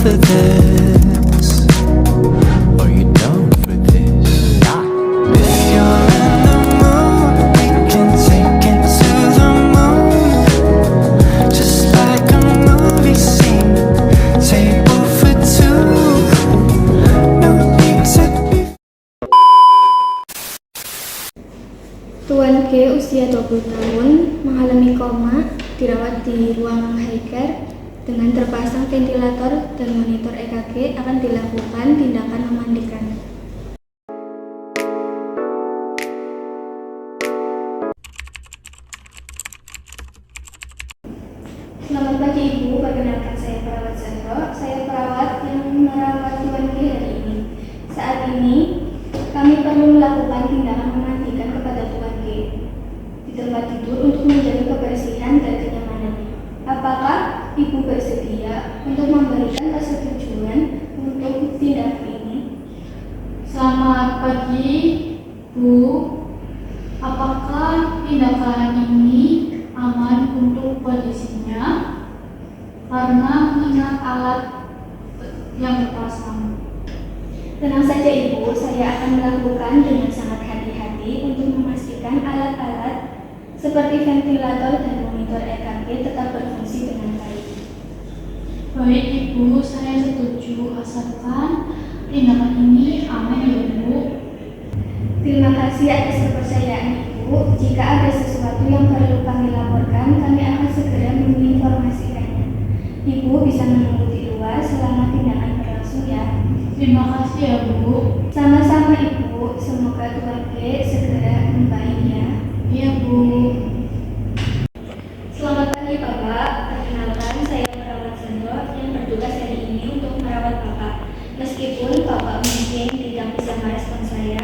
for this? Are you down for this? If you're in the mood, we can take it to the moon. Just like a movie scene, table for two. No need to be. Tuan G usia 20 tahun mengalami koma, dirawat di ruang high care dengan terpasang ventilator dan monitor EKG. Akan dilakukan tindakan memandikan. Selamat pagi Ibu, perkenalkan saya perawat Sandro. Saya perawat yang merawat Tuan G hari ini. Saat ini kami perlu melakukan tindakan memandikan kepada Tuan G di tempat tidur untuk menjaga kebersihan dan kenyamanannya. Apakah Ibu bersedia untuk memberikan persetujuan untuk tindakan ini? Selamat pagi, Bu. Apakah tindakan ini aman untuk kondisinya? Karena mengingat alat yang terpasang. Tenang saja Ibu, saya akan melakukan dengan sangat hati-hati untuk memastikan alat-alat seperti ventilator dan monitor EKG tetap berfungsi dengan baik. Baik Ibu, saya setuju asalkan tindakan ini aman ya Ibu. Terima kasih atas kepercayaan Ibu. Jika ada sesuatu yang perlu kami laporkan, kami akan segera menginformasikannya. Ibu bisa menunggu di luar selama tindakan berlangsung ya. Terima kasih ya Bu. Sama-sama Ibu, semoga Tuan G segera membaik ya. Iya Bu. Selamat pagi Bapak, perkenalkan saya perawat Sandro yang bertugas hari ini untuk merawat Bapak. Meskipun Bapak mungkin tidak bisa merespon saya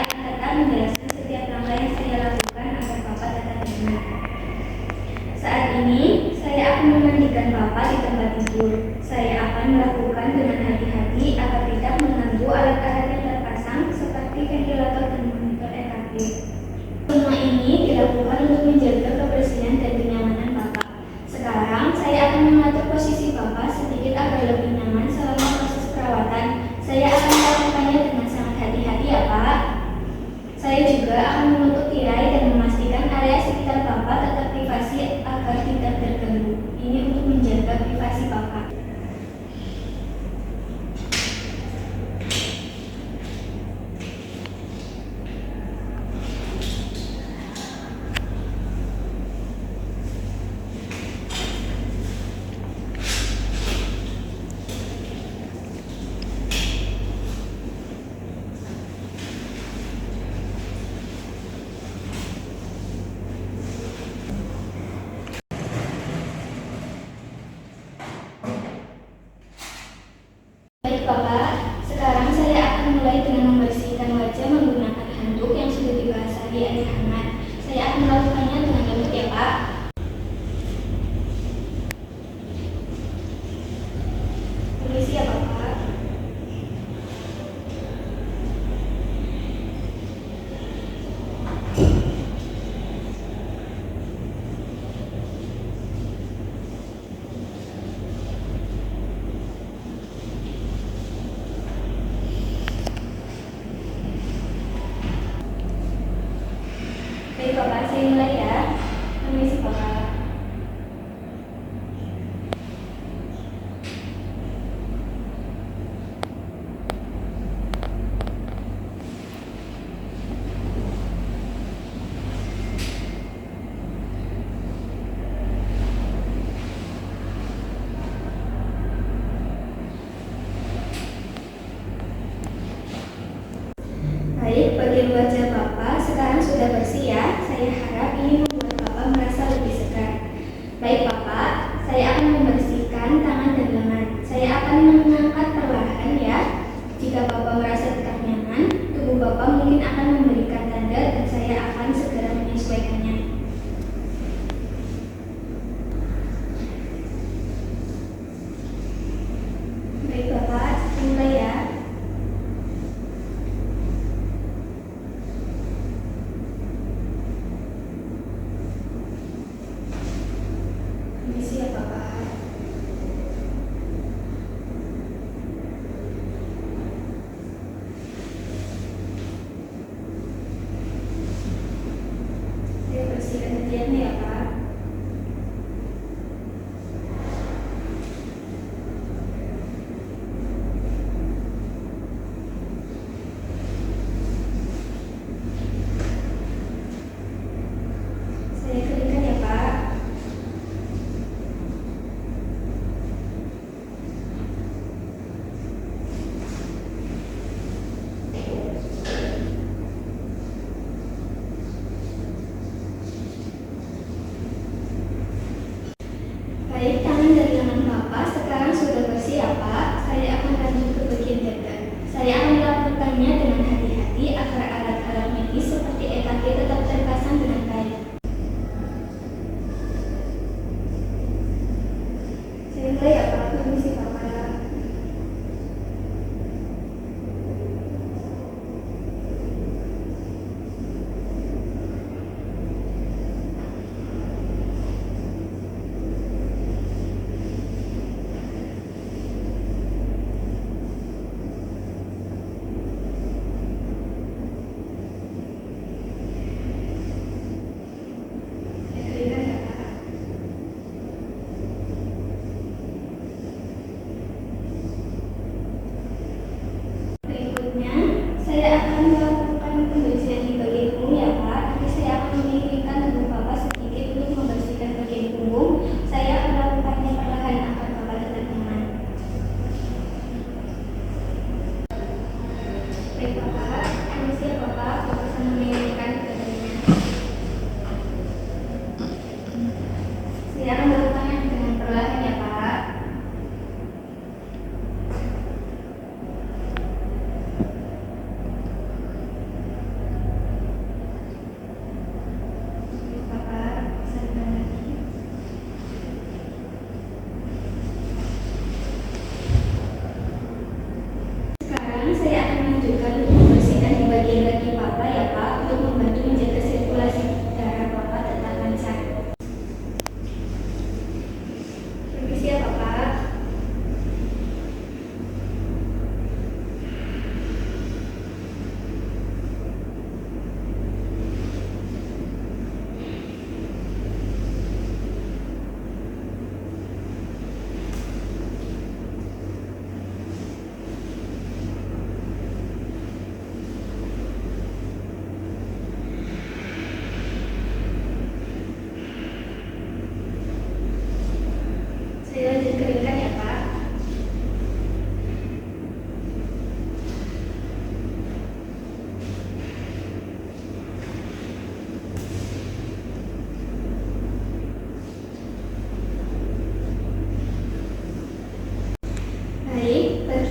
akan tetap menjelaskan setiap langkah yang saya lakukan agar Bapak tetap benar. Saat ini, saya akan memandikan Bapak di tempat tidur. Saya akan melakukan dengan hati-hati agar tidak mengganggu alat-alat yang terpasang seperti ventilator dan monitor EKG. Semua ini dilakukan untuk menjaga kebersihan dan kenyamanan Bapak. Sekarang, saya akan mengatur posisi Bapak sedikit agar lebih nyaman selama proses perawatan. Saya akan melakukannya dengan sangat hati-hati ya Pak. Saya juga akan menutup tirai dan memastikan area sekitar Bapak tetap privasi agar tidak terganggu. Ini untuk menjaga privasi Bapak. Baik Bapak, sekarang saya akan mulai dengan membersihkan wajah menggunakan handuk yang sudah dibasahi air hangat. Saya akan melakukannya dengan lembut ya Pak. Permisi ya Bapak. Baik Bapak, saya mulai ya. Permisi Bapak. Baik, bagian wajah Bapak sekarang sudah bersih ya. Saya harap ini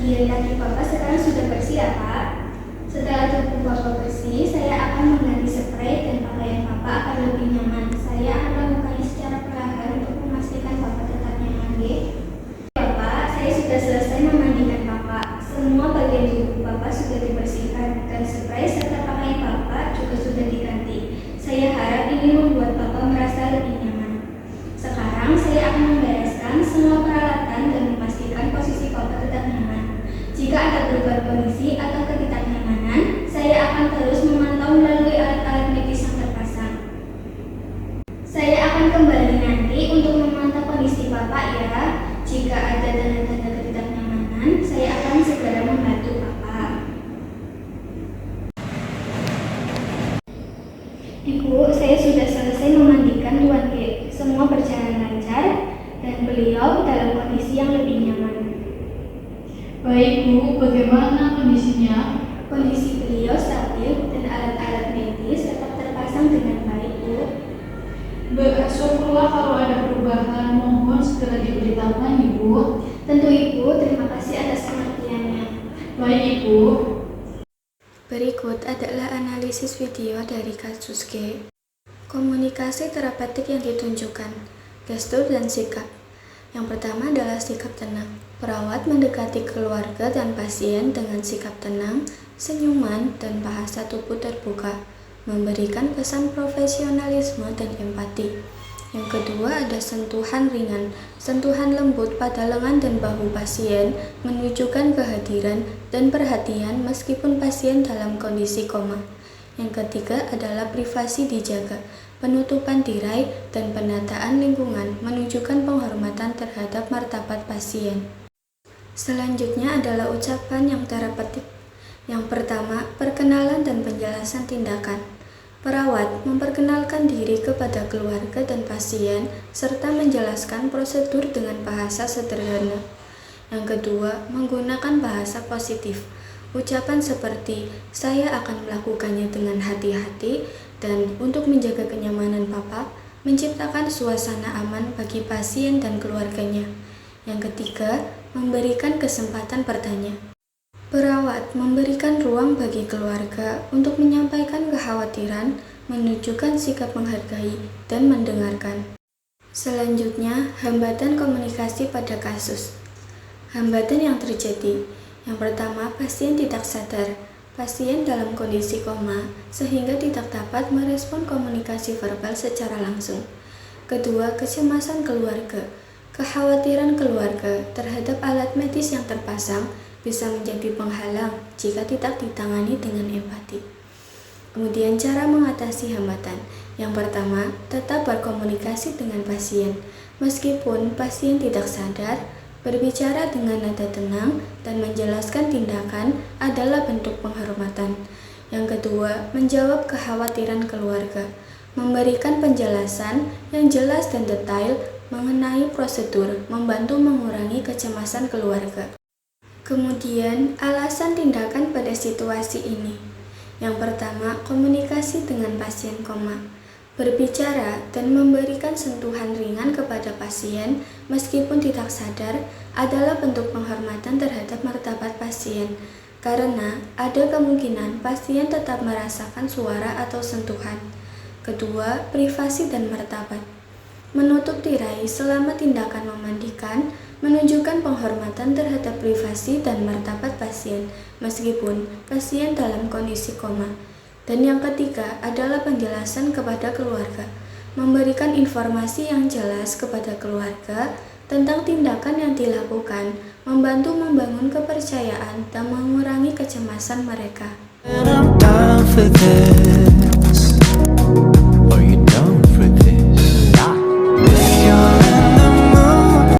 Bagian kaki Papa sekarang sudah bersih ya Pak? Setelah tubuh Papa bersih, saya akan mengganti spray dan pakaian Papa akan lebih nyaman. Saya akan melakukannya secara perlahan untuk memastikan Papa tetap nyaman, nggih. Bapak, saya sudah selesai memandikan Papa. Semua bagian tubuh Papa sudah dibersihkan dan spray serta pakaian Papa juga sudah diganti. Saya harap ini membuat Papa merasa lebih nyaman. Sekarang saya akan membereskan semua peralatan dan memastikan posisi Papa tetap nyaman. Jika ada perubahan kondisi atau ketidaknyamanan, saya akan terus memantau melalui alat-alat medis yang terpasang. Saya akan kembali nanti untuk memantau kondisi Papa ya. Jika ada tanda-tanda ketidaknyamanan, saya akan segera membantu Papa. Ibu, saya sudah selesai memandikan Tuan G. Semua berjalan lancar dan beliau dalam kondisi yang lebih nyaman. Baik Bu, bagaimana kondisinya? Kondisi beliau stabil dan alat-alat medis tetap terpasang dengan baik, Bu. Syukurlah kalau ada perubahan, mohon segera diberitahukan Ibu. Tentu Ibu, terima kasih atas pengertiannya. Baik Ibu. Berikut adalah analisis video dari kasus G. Komunikasi terapeutik yang ditunjukkan, gestur dan sikap. Yang pertama adalah sikap tenang. Perawat mendekati keluarga dan pasien dengan sikap tenang, senyuman, dan bahasa tubuh terbuka, memberikan pesan profesionalisme dan empati. Yang kedua ada sentuhan ringan. Sentuhan lembut pada lengan dan bahu pasien menunjukkan kehadiran dan perhatian meskipun pasien dalam kondisi koma. Yang ketiga adalah privasi dijaga. Penutupan tirai dan penataan lingkungan menunjukkan penghormatan terhadap martabat pasien. Selanjutnya adalah ucapan yang terapeutik. Yang pertama, perkenalan dan penjelasan tindakan. Perawat memperkenalkan diri kepada keluarga dan pasien serta menjelaskan prosedur dengan bahasa sederhana. Yang kedua, menggunakan bahasa positif. Ucapan seperti, saya akan melakukannya dengan hati-hati dan untuk menjaga kenyamanan Papa, menciptakan suasana aman bagi pasien dan keluarganya. Yang ketiga, memberikan kesempatan bertanya. Perawat memberikan ruang bagi keluarga untuk menyampaikan kekhawatiran, menunjukkan sikap menghargai, dan mendengarkan. Selanjutnya, hambatan komunikasi pada kasus. Hambatan yang terjadi. Yang pertama, pasien tidak sadar. Pasien dalam kondisi koma, sehingga tidak dapat merespon komunikasi verbal secara langsung. Kedua, kecemasan keluarga. Kekhawatiran keluarga terhadap alat medis yang terpasang bisa menjadi penghalang jika tidak ditangani dengan empati. Kemudian cara mengatasi hambatan. Yang pertama, tetap berkomunikasi dengan pasien. Meskipun pasien tidak sadar, berbicara dengan nada tenang dan menjelaskan tindakan adalah bentuk penghormatan. Yang kedua, menjawab kekhawatiran keluarga. Memberikan penjelasan yang jelas dan detail mengenai prosedur, membantu mengurangi kecemasan keluarga. Kemudian, alasan tindakan pada situasi ini. Yang pertama, komunikasi dengan pasien koma. Berbicara dan memberikan sentuhan ringan kepada pasien meskipun tidak sadar adalah bentuk penghormatan terhadap martabat pasien, karena ada kemungkinan pasien tetap merasakan suara atau sentuhan. Kedua, privasi dan martabat. Menutup tirai selama tindakan memandikan menunjukkan penghormatan terhadap privasi dan martabat pasien meskipun pasien dalam kondisi koma. Dan yang ketiga adalah penjelasan kepada keluarga. Memberikan informasi yang jelas kepada keluarga tentang tindakan yang dilakukan, membantu membangun kepercayaan dan mengurangi kecemasan mereka. And I'm down for this.